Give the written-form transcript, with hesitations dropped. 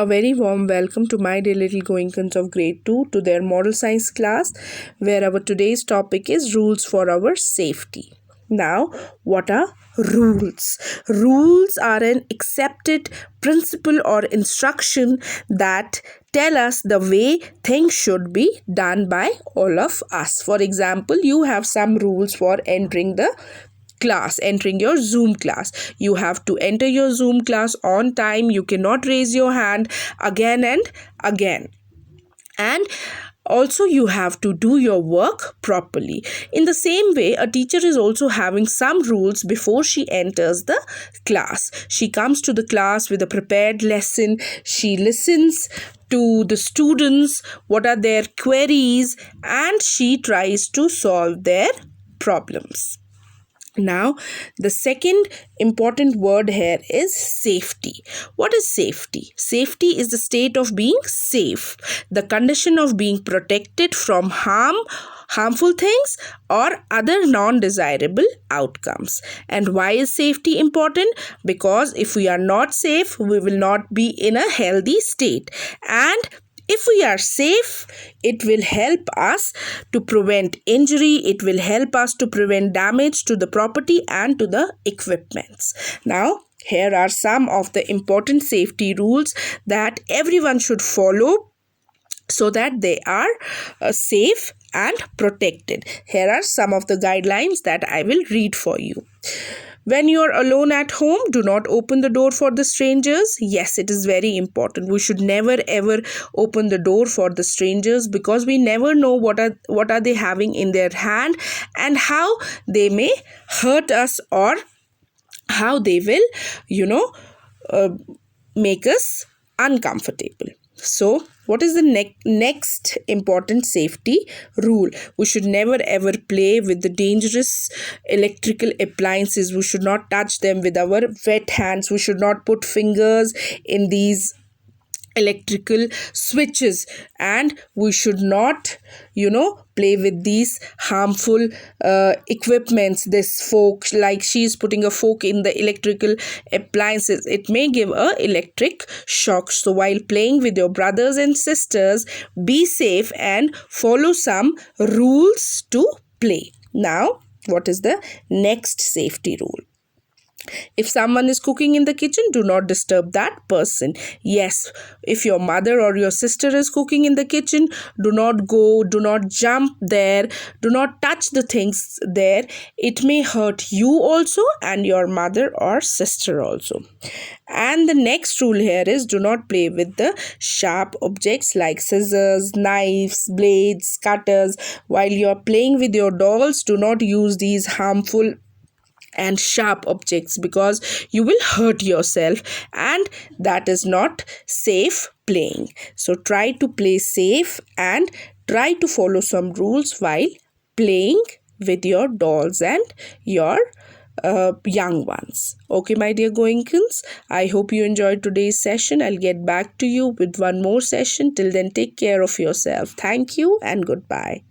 A very warm welcome to my dear little Goinkans of grade 2 to their model science class, where our today's topic is rules for our safety. Now, what are rules? Rules are an accepted principle or instruction that tell us the way things should be done by all of us. For example, you have some rules for entering your Zoom class. You have to enter your Zoom class on time. You cannot raise your hand again and again. And also, you have to do your work properly. In the same way, a teacher is also having some rules before she enters the class. She comes to the class with a prepared lesson. She listens to the students, what are their queries, and she tries to solve their problems. Now, the second important word here is safety. What is safety? Safety is the state of being safe, the condition of being protected from harmful things or other non-desirable outcomes. And why is safety important? Because if we are not safe, we will not be in a healthy state. And if we are safe, it will help us to prevent injury, it will help us to prevent damage to the property and to the equipments. Now, here are some of the important safety rules that everyone should follow so that they are safe and protected. Here are some of the guidelines that I will read for you. When you are alone at home, do not open the door for the strangers. Yes, it is very important. We should never ever open the door for the strangers because we never know what are they having in their hand and how they may hurt us or how they will, make us uncomfortable. So, what is the next important safety rule? We should never ever play with the dangerous electrical appliances. We should not touch them with our wet hands. We should not put fingers in these electrical switches, and we should not play with these harmful equipments. This fork, like she is putting a fork in the electrical appliances, it may give a electric shock. So while playing with your brothers and sisters, be safe and follow some rules to play. Now, what is the next safety rule? If someone is cooking in the kitchen, do not disturb that person. Yes, if your mother or your sister is cooking in the kitchen, do not jump there, do not touch the things there. It may hurt you also and your mother or sister also. And the next rule here is do not play with the sharp objects like scissors, knives, blades, cutters. While you are playing with your dolls, do not use these harmful and sharp objects because you will hurt yourself, and that is not safe playing. So try to play safe and try to follow some rules while playing with your dolls and your young ones. Okay, my dear Goinkans, I hope you enjoyed today's session. I'll get back to you with one more session. Till then, take care of yourself. Thank you and goodbye.